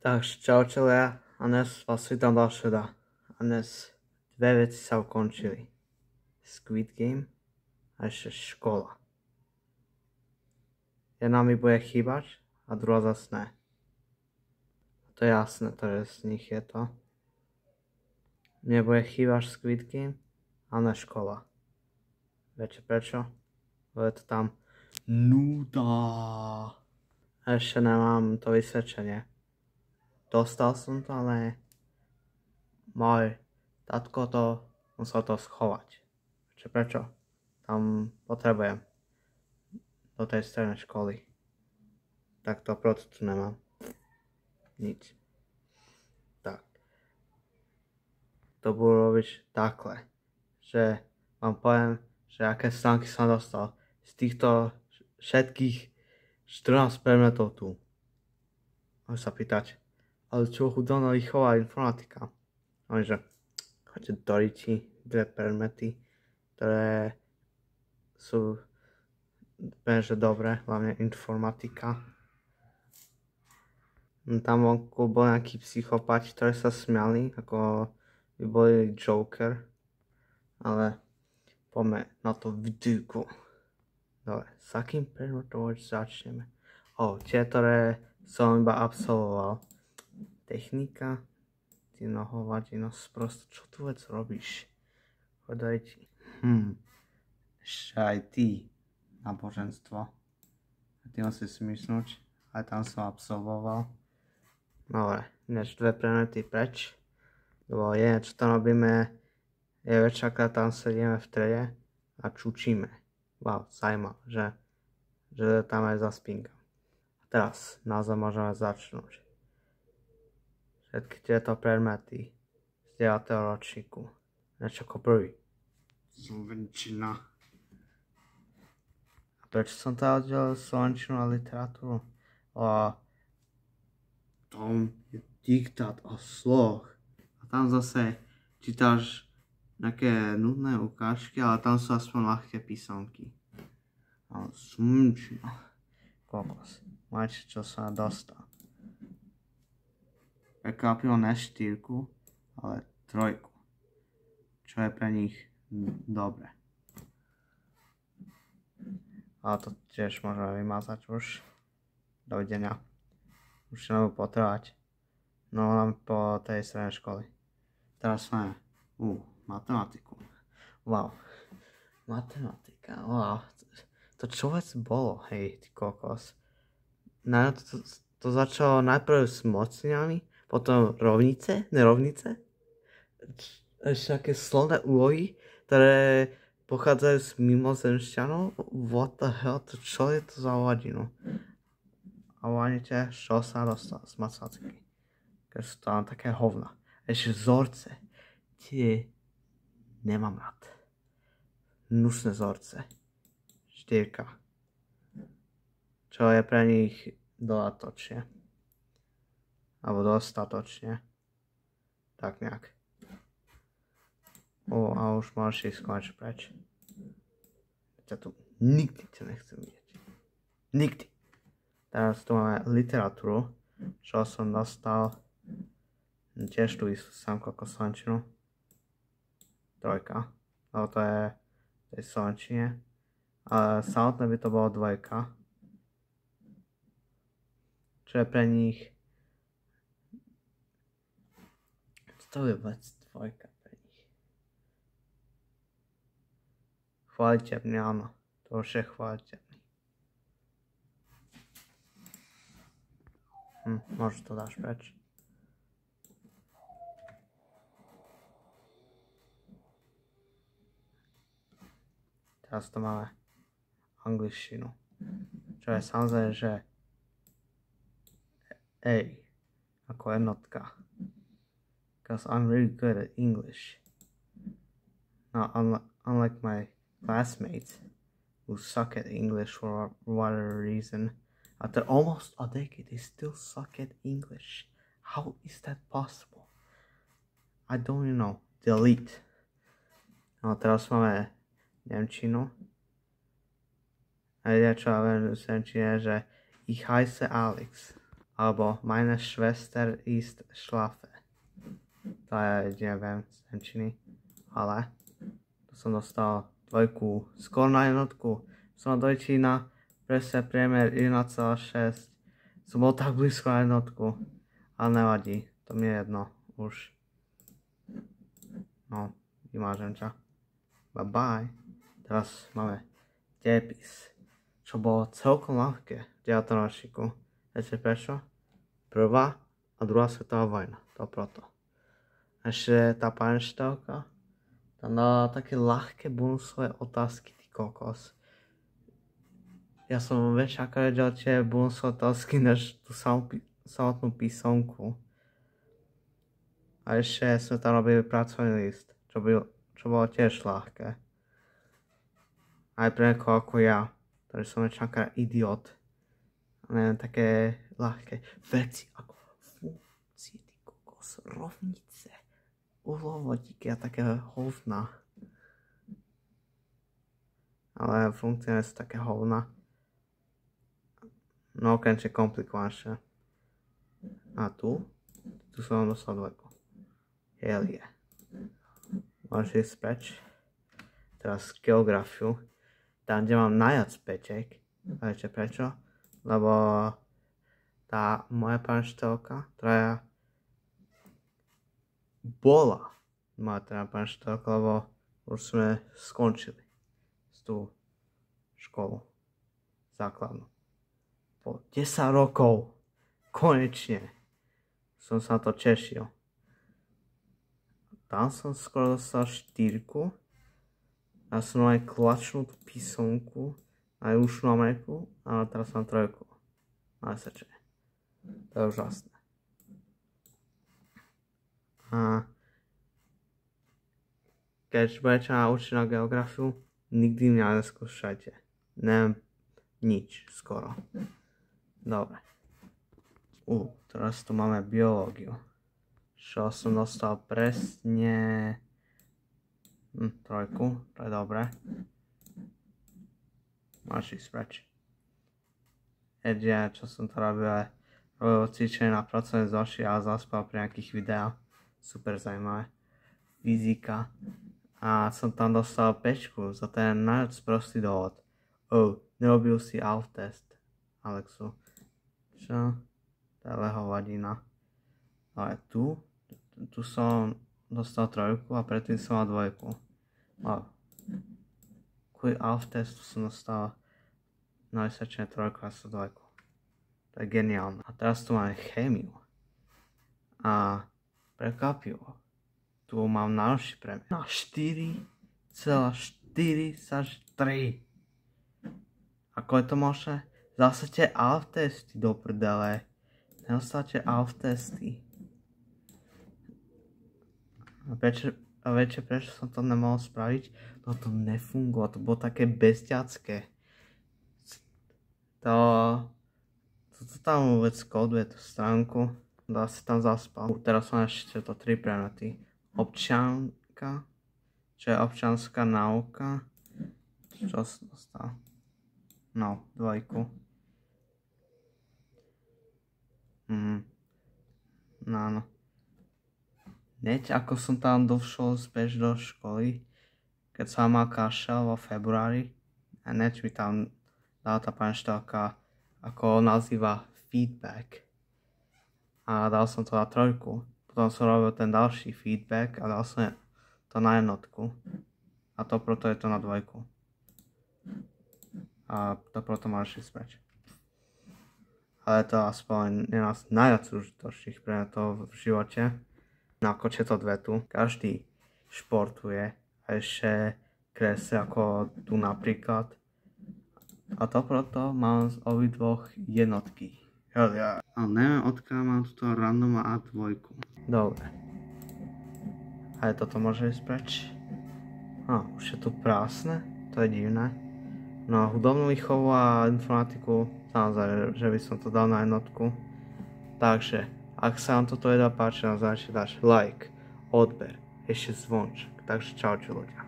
Takže čau čelia, a dnes vás vítam ďalšieho. A dnes dve veci sa ukončili. Squid Game a ešte škola. Jedna mi bude chýbať a druhá zase ne. To je jasné, ktoré z nich je to. Mne bude chýbať Squid Game a ne škola. Viete prečo? Lebo je to tam nuda. A ešte nemám to vysvedčenie. Dostal som to, ale môj tatko to musel to schovať. Prečo? Tam potrebujem do tej strednej školy. Tak to proto tu nemám. Nič. Tak. To budú robiť takhle. Že vám poviem, že aké stránky som dostal z týchto všetkých 14 predmetov tu. Môžem sa pýtať, ale čo chudána výchová informatika? Že choďte do riti, dve predmety, ktoré sú že dobré, hlavne informatika. Tam vonku bol nejaký psychopati, ktorí sa smiali, ako by boli Joker. Ale poďme na to videjko. Dobre, s akým predmetom začneme? Tie, ktoré som iba absolvoval. Technika, ty hovadino, prosto, čo tu vec robíš? Chodaj ti. Ešte aj ty, náboženstvo. A ty musíš smysnúť, aj tam som absolvoval. Dobre, než dve predmety preč. Lebo čo tam robíme, je večakrát tam sedíme v trede a čučíme. Wow, zaujímavé, že tam aj zaspínkam. A teraz naozaj môžeme začnúť. Všetky tieto predmety z 9. ročníku. Niečo ako prvý. Slovenčina. A prečo som to oddelil slovenčinu a literatúru? Tom je diktát o sloh. A tam zase čítaš nejaké nudné ukážky, ale tam sú aspoň ľahké písomky. Ale slovenčina. Kokos. Máte, čo sa dostal. Prekvapilo ne 4, ale 3. Čo je pre nich dobre. Ale to tiež môžeme vymazať už. Dovidenia. Už sa nebudú potrebovať. No len po tej strednej školy. Teraz máme matematiku. Wow. Matematika. Wow. To čo vec bolo? Hej, ty kokos. To začalo najprv s mocňami, potom rovnice, nerovnice. Ešte také slovné úlohy, ktoré pochádzajú z mimozemšťanov. What the hell, to čo je to za hovadinu? A uvážite, čo sa dostal z matematiky. Keď sú tam také hovna. Ešte vzorce. Tie nemám rád. Hnusné vzorce. 4. Čo je pre nich dodatočne. Alebo dostatočne. Tak nejak. A už môžeš ísť konečne preč. Ja tu nikdy ťa nechcem vidieť. Nikdy. Teraz tu máme literatúru, čo som dostal tiež tú istú samku ako slovenčinu. 3. Lebo to je v tej slovenčine. Ale samotné by to bolo 2. Čo je pre nich... To je vec 2 pre nich. Chváliteľný, áno. To už je chváliteľný. Možno to dáš preč. Teraz to máme angličtinu. Čo je samozrejme, že A ako jednotka. Because I'm really good at English. Now, unlike my classmates who suck at English for whatever reason, after almost a decade, they still suck at English. How is that possible? I don't even know. Delete. No, teraz máme nemčinu. A ja čo ja viem z nemčine, že ich heiße Alex. Alebo meine Schwester ist schlafe. To je, neviem, z nemčiny. Ale tu som dostal 2, skoro na jednotku. Som dvojčina, presne priemer 1,6. Som bol tak blízko na jednotku. Ale nevadí, to mi je jedno už. No, vymážem ťa. Bye bye. Teraz máme dejepis, čo bolo celkom ľahké v 9. ročníku. Viete prečo? Prvá a druhá svetová vojna. To proto. Ešte tá pani učiteľka tam dala také ľahké bonusové otázky, ty kokos. Ja som väčšie ako vedel tie bonusové otázky, než tú samotnú písomku. A ešte sme tam robili pracovný list, čo bolo tiež ľahké. Aj pre niekoho ako ja, ktorý som väčšie ako idiot. A neviem, také ľahké veci ako funkcie, ty kokos, rovnice, uhlovodíky a také hovna. Ale funkcie sú také hovna. No okrem komplikovanejšie. A tu som dostal 2. Hell yeah. Môžeš ísť preč. Teraz geografiu. Tam, kde mám najviac peťek. Viete prečo? Lebo tá moja pani učiteľka, ktorá bola moja pani učiteľka, lebo už sme skončili s tú školu základnú. Po 10 rokov konečne som sa na to tešil. Tam som skoro dostal 4. Ja som aj klačnú tú písomku, aj ušnú Ameriku, ale teraz mám 3. Na SČ. To je úžasné. A keď budete učiť na geografiu, nikdy mňa neskúšajte. Neviem nič skoro. Dobre. Teraz tu máme biológiu. Čo som dostal presne 3, to je dobré. Máš ísť preč. Čo som to robil cvičenie na pracovné zoši a zaspal pri nejakých videách. Super zaujímavé. Fyzika. A som tam dostal 5 za ten najviac prostý dôvod. Nerobil si ALF test, Alexu. Čo? To je lehovadina. Ale tu som dostal 3 a predtým som mal 2. Kvôli ALF testu som dostal na vysačenie 3 a 2. To je geniálne. A teraz tu máme chémiu. A prekvapivo. Tu mám najlepší priemer. Na 4,43. Ako je to možné? Zase tie ALF testy do prdele. Nedostáte ALF testy. A viete, prečo som to nemohol spraviť? To nefungovalo, to bolo také bezďacké. To tam vôbec koduje tú stránku. Dá si tam zaspal. Teraz som ešte to 3 predmety. Občianka, čo je občianská náuka. Čo som dostal? No, 2. No. Hneď ako som tam došiel späť do školy, keď som mal kašel vo februári, a hneď mi tam dala tá pani učiteľka, ako nazýva feedback. A dal som to na 3. Potom som robil ten ďalší feedback a dal som to na 1. A to proto je to na 2. A to proto máš ísť preč. Ale to aspoň je nás najviac užitočných predmetov v živote. Ako tieto 2 tu. Každý športuje a ešte kresle ako tu napríklad. A to proto mám z obidvoch jednotky. Ale neviem odkiaľ mám túto random A2. Dobre. Aj toto môže ísť preč. Už je tu prázdne. To je divné. No hudobnú výchovu a informatiku, samozrejme, že by som to dal na 1. Takže, ak sa vám toto video páči, naozaj dáš like, odber, ešte zvonček. Takže čaute ľudia.